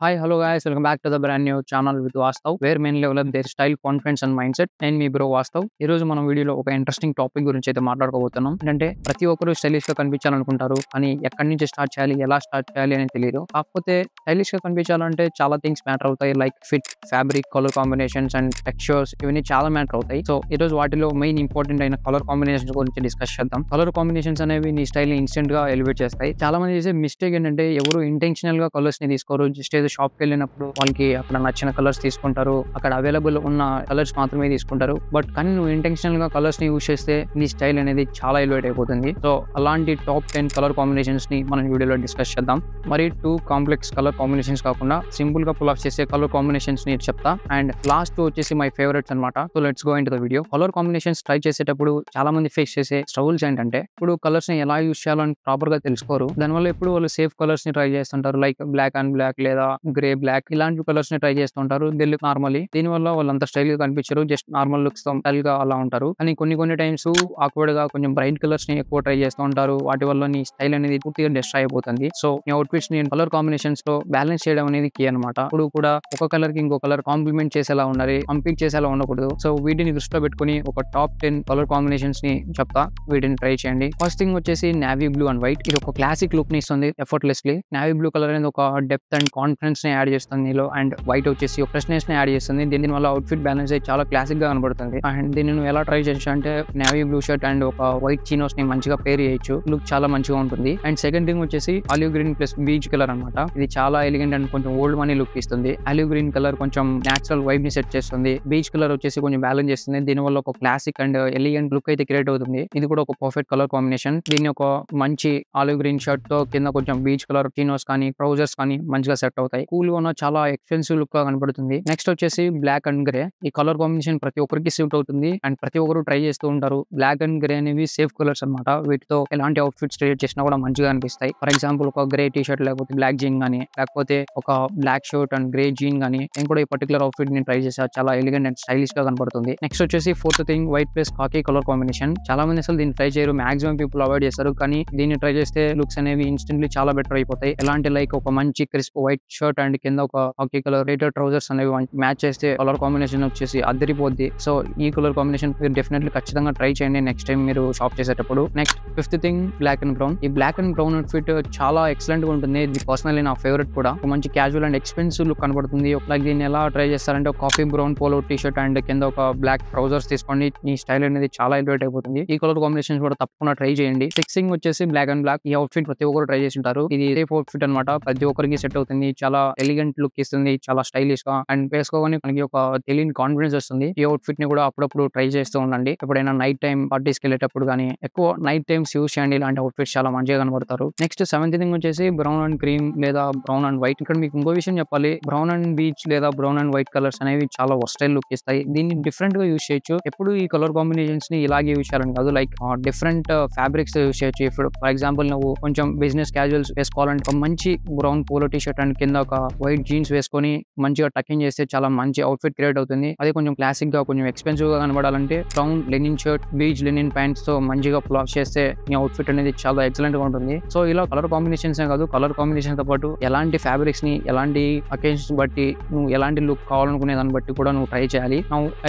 Hi, hello guys, welcome back to the brand new channel with Vastav, where men develop their style, confidence and mindset. నేను మీ bro Vastav. ఈ రోజు మనం వీడియోలో ఒక interesting topic గురించి అయితే మాట్లాడుకోబోతున్నాం. ఏంటంటే ప్రతి ఒక్కరు స్టైలిష్ గా కనిపించాలనుకుంటారు. కానీ ఎక్కడి నుంచి స్టార్ట్ చేయాలి, ఎలా స్టార్ట్ చేయాలి అని తెలియదు. కాకపోతే స్టైలిష్ గా కనిపించాలంటే చాలా థింగ్స్ మ్యాటర్ అవుతాయి. Like fit, fabric, colour combinations and textures ఇవన్నీ చాలా మ్యాటర్ అవుతాయి. సో ఈ రోజు వాటిలో మెయిన్ ఇంపార్టెంట్ అయిన కలర్ కాంబినేషన్స్ గురించి డిస్కస్ చేద్దాం. కలర్ కాంబినేషన్స్ అనేవి నీ స్టైల్ ని ఇన్స్టెంట్ గా ఎలివేట్ చేస్తాయి. చాలా మంది చేసే మిస్టేక్ ఏంటంటే ఎవరు ఇంటెన్షనల్ గా కలర్స్ ని తీసుకోరు. జస్ట్ ఏదో షాప్ కి వెళ్ళినప్పుడు వాళ్ళకి అక్కడ నచ్చిన కలర్స్ తీసుకుంటారు, అక్కడ అవైలబుల్ ఉన్న కలర్స్ మాత్రమే తీసుకుంటారు. బట్ కానీ నువ్వు ఇంటెన్షనల్ గా కలర్స్ ని యూజ్ చేస్తే నీ స్టైల్ అనేది చాలా ఎలివేట్ అయిపోతుంది. సో అలాంటి టాప్ 10 కలర్ కాంబినేషన్స్ ని మనం వీడియోలో డిస్కస్ చేద్దాం. మరి 2 కాంప్లెక్స్ కలర్ కాంబినేషన్స్ కాకుండా సింపుల్ గా పుల్ ఆఫ్ చేసే కలర్ కాంబినేషన్స్ ని చెప్తా. అండ్ లాస్ట్ వచ్చేసి మై ఫేవరెట్స్ అనమాట. So let's go in to the video. Colour combinations try చేసేటప్పుడు చాలా మంది ఫేస్ చేసే స్ట్రగుల్స్ ఏంటంటే ఇప్పుడు కలర్స్ ని ఎలా యూజ్ చేయాలని ప్రాపర్ గా తెలుసుకోరు. దానివల్ల ఇప్పుడు వాళ్ళు సేఫ్ కలర్స్ ని ట్రై చేస్తుంటారు. లైక్ బ్లాక్ అండ్ బ్లాక్ లేదా గ్రే బ్లాక్ ఇలాంటి కలర్స్ ని ట్రై చేస్తుంటారు. They look normally. దీని వల్ల వాళ్ళంతా స్టైల్ గా కనిపించరు. జస్ట్ నార్మల్ లుక్స్ స్టైల్ గా అలా ఉంటారు. కానీ కొన్ని టైమ్స్ ఆక్వర్డ్ గా కొంచెం బ్రైట్ కలర్స్ ని ఎక్కువ ట్రై చేస్తూ ఉంటారు. వాటి వల్ల నీ స్టైల్ అనేది పూర్తిగా డిస్ట్రాయ్ అయిపోతుంది. సో నీ అవుట్ఫిట్స్ ని కలర్ కాంబినేషన్స్ లో బ్యాలెన్స్ చేయడం అనేది కీ అనమాట. ఇప్పుడు కూడా ఒక కలర్ కి ఇంకో కలర్ కాంప్లిమెంట్ చేసేలా ఉండాలి, కంపీట్ చేసేలా ఉండకూడదు. సో వీటిని దృష్టిలో పెట్టుకుని ఒక టాప్ 10 కలర్ కాంబినేషన్స్ ని చెప్తా. వీటిని ట్రై చేయండి. ఫస్ట్ థింగ్ వచ్చేసి నేవీ బ్లూ అండ్ వైట్. ఇది ఒక క్లాసిక్ లుక్ ని ఇస్తుంది ఎఫర్ట్లెస్లీ. నేవీ బ్లూ కలర్ అనేది ఒక డెప్త్ అండ్ కాన్ఫిడెన్స్ ని యాడ్ చేస్తుంది నీలో. అండ్ వైట్ వచ్చేసి ఒక ఫ్రెష్నెస్ ని యాడ్ చేస్తుంది. దీని వల్ల అవుట్ఫిట్ బ్యాలెన్స్ అయితే చాలా క్లాసిక్ గా కనబడుతుంది. అండ్ దీన్ని నువ్వు ఎలా ట్రై చేయొచ్చు అంటే నేవీ బ్లూ షర్ట్ అండ్ ఒక వైట్ చీనోస్ ని మంచిగా పేర్ చేయొచ్చు. లుక్ చాలా మంచిగా ఉంటుంది. అండ్ సెకండ్ థింగ్ వచ్చేసి olive green plus beach colour అనమాట. ఇది చాలా ఎలిగెంట్ అండ్ కొంచెం ఓల్డ్ మనీ లుక్ ఇస్తుంది. ఆలివ్ గ్రీన్ కలర్ కొంచెం నేచురల్ వైబ్ ని సెట్ చేస్తుంది. బీచ్ కలర్ వచ్చేసి కొంచెం బ్యాలెన్స్ చేస్తుంది. దీని వల్ల ఒక క్లాసిక్ అండ్ ఎలిగెంట్ లుక్ అయితే క్రియేట్ అవుతుంది. ఇది కూడా ఒక పర్ఫెక్ట్ కలర్ కాంబినేషన్. దీన్ని ఒక మంచి ఆలివ్ గ్రీన్ షర్ట్ తో కింద కొంచెం బీచ్ కలర్ చీనోస్ కానీ ట్రౌజర్స్ కానీ మంచిగా సెట్ అవుతాయి. కూల్ గా ఉన్న చాలా ఎక్స్పెన్సివ్ లుక్ గా కనబడుతుంది. నెక్స్ట్ వచ్చేసి బ్లాక్ అండ్ గ్రే. ఈ కలర్ కాంబినేషన్ ప్రతి ఒక్కరికి సూట్ అవుతుంది అండ్ ప్రతి ఒక్కరు ట్రై చేస్తూ ఉంటారు. బ్లాక్ అండ్ గ్రే అనేవి సేఫ్ కలర్స్ అనమాట. వీటితో ఎలాంటి అవుట్ఫిట్స్ క్రియేట్ చేసినా కూడా మంచిగా అనిపిస్తాయి. ఫర్ ఎగ్జాంపుల్ ఒక గ్రే టీ షర్ట్ లేకపోతే బ్లాక్ జీన్ గానీ లేకపోతే ఒక black shirt and grey jean గానీ నేను కూడా ఈ పర్టికులర్ అవుట్ఫిట్ ని ట్రై చేసా. చాలా ఎలిగెంట్ అండ్ స్టైలిష్ గా కనబడుతుంది. నెక్స్ట్ వచ్చేసి fourth thing white plus khaki colour combination. చాలా మంది అసలు దీన్ని ట్రై చేయరు. మాక్సిమం పీపుల్ అవాయిడ్ చేస్తారు. కానీ దీన్ని ట్రై చేస్తే లుక్స్ అనేవి ఇన్స్టెంట్లీ చాలా బెటర్ అయిపోతాయి. ఎలాంటి లైక్ ఒక మంచి క్రిస్ప్ వైట్ షర్ట్ అండ్ కింద ఒక కాకీ కలర్ రేటెడ్ ట్రౌజర్స్ అనేవి మ్యాచ్ చేస్తే కలర్ కాంబినేషన్ వచ్చేసి అదిరిపోద్ది. సో ఈ కలర్ కాంబినేషన్ మీరు డెఫినెట్లీ ఖచ్చితంగా ట్రై చేయండి నెక్స్ట్ టైం మీరు షాప్ చేసేటప్పుడు. Next fifth thing black and brown. ఈ బ్లాక్ అండ్ బ్రౌన్ అవుట్ఫిట్ చాలా ఎక్సలెంట్ గా ఉంటుంది. ఇది పర్సనల్లీ నా ఫేవరెట్ కూడా. ఒక మంచి క్యాజువల్ అండ్ ఎక్స్పెన్సివ్ లుక్ కనబడుతుంది. లైక్ దీన్ని ఎలా ట్రై చేస్తారంటే ఒక coffee brown polo T shirt and కింద ఒక బ్లాక్ ట్రౌజర్స్ తీసుకోండి. ఈ స్టైల్ అనేది చాలా ఎలివేట్ అయిపోతుంది. ఈ కలర్ కాంబినేషన్ కూడా తప్పకుండా ట్రై చేయండి. సిక్స్త్ థింగ్ వచ్చేసి బ్లాక్ అండ్ బ్లాక్. ఈ అవుట్ఫిట్ ప్రతి ఒక్కరు ట్రై చేసి ఉంటారు. ఇది సేఫ్ అవుట్ఫిట్ అనమాట. ప్రతి ఒక్కరికి సెట్ అవుతుంది. చాలా ఎలిగెంట్ లుక్ ఇస్తుంది. చాలా స్టైలిష్ గా అండ్ వేసుకోగానే మనకి ఒక తెలియని కాన్ఫిడెన్స్ వస్తుంది. ఈ అవుట్ఫిట్ ని కూడా అప్పుడప్పుడు ట్రై చేస్తూ ఉండండి. ఎప్పుడైనా నైట్ టైం పార్టీస్ కి వెళ్ళేటప్పుడు కానీ ఎక్కువ నైట్ టైమ్స్ యూస్ చేయండి. ఇలాంటి అవుట్ఫిట్స్ చాలా మంచిగా కనబడతారు. నెక్స్ట్ సెవెంత్ థింగ్ వచ్చేసి బ్రౌన్ అండ్ క్రీమ్ లేదా బ్రౌన్ అండ్ వైట్. ఇక్కడ మీకు ఇంకో విషయం చెప్పాలి. బ్రౌన్ అండ్ బీచ్ లేదా బ్రౌన్ అండ్ వైట్ కలర్స్ అనేవి చాలా వర్స్టైల్ లుక్ ఇస్తాయి. దీన్ని డిఫరెంట్ గా యూస్ చేయొచ్చు. ఎప్పుడు ఈ కలర్ కాంబినేషన్స్ ని ఇలాగే యూస్ చేయాలని కాదు. లైక్ డిఫరెంట్ ఫ్యాబ్రిక్స్ యూస్ చేయొచ్చు. ఇప్పుడు ఫర్ ఎగ్జాంపుల్ నువ్వు కొంచెం బిజినెస్ క్యాజువల్స్ వేసుకోవాలంటే ఒక మంచి brown polo T shirt and కింద ఒక వైట్ జీన్స్ వేసుకొని మంచిగా టకింగ్ చేస్తే చాలా మంచి అవుట్ఫిట్ క్రియేట్ అవుతుంది. అదే కొంచెం క్లాసిక్ గా కొంచెం ఎక్స్పెన్సివ్ గా కనబడాలంటే brown linen shirt beach linen pants తో మంచిగా పుల్ ఆఫ్ చేస్తే నీ అవుట్ఫిట్ అనేది చాలా ఎక్సలెంట్ గా ఉంటుంది. సో ఇలా కలర్ కాంబినేషన్స్ కాదు, కలర్ కాంబినేషన్ తో పాటు ఎలాంటి ఫ్యాబ్రిక్స్ ని ఎలాంటి అకేషన్స్ బట్టి నువ్వు ఎలాంటి లుక్ కావాలనుకునే దాన్ని బట్టి కూడా నువ్వు ట్రై చేయాలి.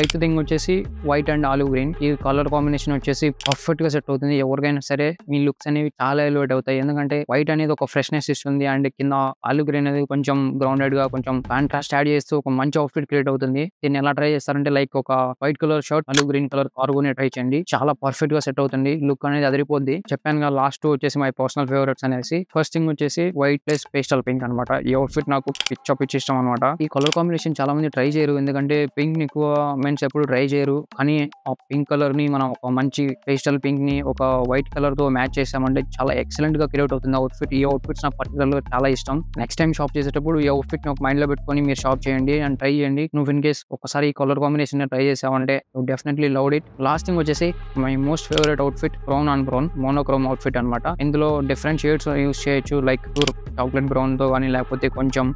ఎయిత్ థింగ్ వచ్చేసి వైట్ అండ్ ఆలివ్ గ్రీన్. ఈ కలర్ కాంబినేషన్ వచ్చేసి పర్ఫెక్ట్ గా సెట్ అవుతుంది. ఎవరికైనా సరే మీ లుక్స్ అనేవి చాలా ఎలివేట్ అవుతాయి. ఎందుకంటే వైట్ అనేది ఒక ఫ్రెష్నెస్ ఇస్తుంది అండ్ కింద ఆలివ్ గ్రీన్ అనేది కొంచెం గ్రౌండెడ్ గా కొంచెం కాంట్రాస్ట్ యాడ్ చేస్తూ ఒక మంచి అవుట్ఫిట్ క్రియేట్ అవుతుంది. దీన్ని ఎలా ట్రై చేస్తారంటే లైక్ ఒక white colour shirt olive green colour కార్గోని ట్రై చేయండి. చాలా పర్ఫెక్ట్ గా సెట్ అవుతుంది. లుక్ అనేది అదిరిపోద్ది. చెప్పాను కదా లాస్ట్ వచ్చేసి మై పర్సనల్ ఫేవరెట్స్ అనేసి. ఫస్ట్ థింగ్ వచ్చేసి వైట్ ప్లస్ పేస్టల్ పింక్ అనమాట. ఈ అవుట్ఫిట్ నాకు పిచ్చి ఇష్టం అనమాట. ఈ కలర్ కాంబినేషన్ చాలా మంది ట్రై చేయరు. ఎందుకంటే పింక్ ని ఎక్కువ మెన్స్ ఎప్పుడు ట్రై చేయరు. కానీ ఆ పింక్ కలర్ ని మనం ఒక మంచి పేస్టల్ పింక్ ని ఒక వైట్ కలర్ తో మ్యాచ్ చేసామంటే చాలా ఎక్సలెంట్ గా క్రియేట్ అవుతుంది అవుట్ఫిట్. ఈ అవుట్ఫిట్స్ నాకు పర్టికులర్ గా చాలా ఇష్టం. నెక్స్ట్ టైం షాప్ చేసేటప్పుడు ఈ అవుట్ఫిట్ ని ఒక మైండ్ లో పెట్టుకొని మీరు షాప్ చేయండి అండ్ ట్రై చేయండి. నువ్వు ఇన్ కేస్ ఒకసారి ఈ కలర్ కాంబినేషన్ ట్రై చేసావంటే నువ్వు definitely loved it. Last thing వచ్చేసి my most favourite outfit brown and brown monochrome outfit అనమాట. ఇందులో డిఫరెంట్ షేడ్స్ యూస్ చేయొచ్చు. లైక్ చాక్లెట్ బ్రౌన్ తో కానీ లేకపోతే కొంచెం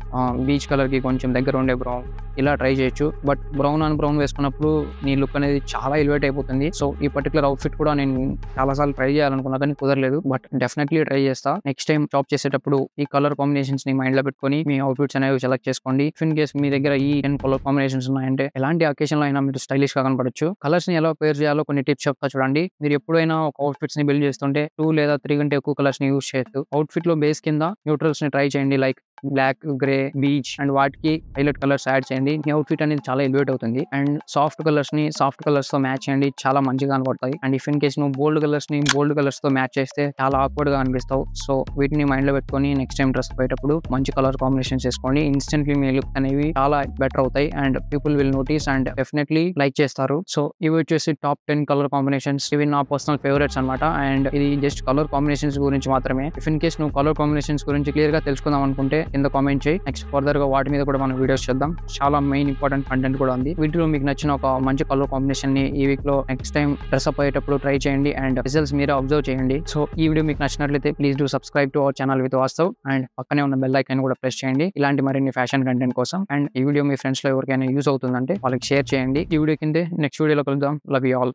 బీచ్ కలర్ కి కొంచెం దగ్గర ఉండే బ్రౌన్ ఇలా ట్రై చేయొచ్చు. బట్ బ్రౌన్ అండ్ బ్రౌన్ వేసుకున్నప్పుడు నీ లుక్ అనేది చాలా ఎలివేట్ అయిపోతుంది. సో ఈ పర్టికులర్ అవుట్ఫిట్ కూడా నేను చాలా సార్లు ట్రై చేయాలనుకున్నా కానీ కుదరలేదు. బట్ డెఫినెట్లీ ట్రై చేస్తా. నెక్స్ట్ టైం షాప్ చేసేటప్పుడు ఈ కలర్ కాంబినేషన్స్ ని మైండ్ లో పెట్టుకొని మీ అవుట్ఫిట్స్ అనేవి సెలెక్ట్ చేసుకోండి. ఇఫ్ ఇన్ కేస్ మీ దగ్గర ఈ 10 కలర్ కాంబినేషన్స్ ఉన్నాయంటే ఎలాంటి అకేషన్ లో అయినా మీరు స్టైలిష్ గా కనపడొచ్చు. కలర్స్ ని ఎలా పేర్ చేయాలో కొన్ని టిప్స్ చెప్తా చూడండి. మీరు ఎప్పుడైనా ఒక అవుట్ఫిట్స్ ని బిల్డ్ చేస్తుంటే 2 లేదా 3 కంటే ఎక్కువ కలర్స్ ని యూస్ చేయొద్దు. అవుట్ఫిట్ లో బేస్ కింద న్యూట్రల్స్ ని ట్రై చేయండి. Like black, grey, beige and వాటికి హైలైట్ కలర్స్ యాడ్ చేయండి. మీ అవుట్ఫిట్ అనేది చాలా ఎలివేట్ అవుతుంది. అండ్ సాఫ్ట్ కలర్స్ తో మ్యాచ్ చేయండి, చాలా మంచిగా కనపడతాయి. అండ్ ఇఫ్ ఇన్ కేస్ నువ్వు బోల్డ్ కలర్స్ తో మ్యాచ్ చేస్తే చాలా ఆక్వర్డ్ గా అనిపిస్తావు. సో వీటిని మైండ్ లో పెట్టుకొని నెక్స్ట్ టైం డ్రెస్ పోయేటప్పుడు మంచి కలర్ కాంబినేషన్ చేసుకోండి. ఇన్స్టెంట్లీ మీ లుక్ అనేవి చాలా బెటర్ అవుతాయి and people will notice and definitely like చేస్తారు. సో ఇవి వచ్చేసి టాప్ 10 కలర్ కాంబినేషన్స్. ఇవి నా పర్సనల్ ఫేవరెట్స్ అనమాట. అండ్ ఇది జస్ట్ కలర్ కాంబినేషన్స్ గురించి మాత్రమే. ఇఫ్ ఇన్ కేస్ నువ్వు కలర్ కాంబినేషన్స్ గురించి క్లియర్ గా తెలుసుకుందాం అనుకుంటే కింద కామెంట్ చేయి. నెక్స్ట్ ఫర్దర్ గా వాటి మీద కూడా మనం వీడియోస్ చేద్దాం. చాలా మెయిన్ ఇంపార్టెంట్ కంటెంట్ కూడా ఉంది. వీటిలో మీకు నచ్చిన ఒక మంచి కలర్ కాంబినేషన్ ని ఈ వీక్ లో నెక్స్ట్ టైం డ్రెస్ అప్ అయ్యేటప్పుడు ట్రై చేయండి అండ్ రిజల్ట్స్ మీరే అబ్జర్వ్ చేయండి. సో ఈ వీడియో మీకు నచ్చినట్లయితే please do subscribe to our channel with Vastav and పక్కనే ఉన్న బెల్ ఐకాన్ కూడా ప్రెస్ చేయండి ఇలాంటి మరిన్ని ఫ్యాషన్ కంటెంట్ కోసం. అండ్ ఈ వీడియో మీ ఫ్రెండ్స్ లో ఎవరికైనా యూస్ అవుతుందంటే వాళ్ళకి షేర్ చేయండి. ఈ వీడియో కింద నెక్స్ట్ వీడియోలో కలుద్దాం. Love you all.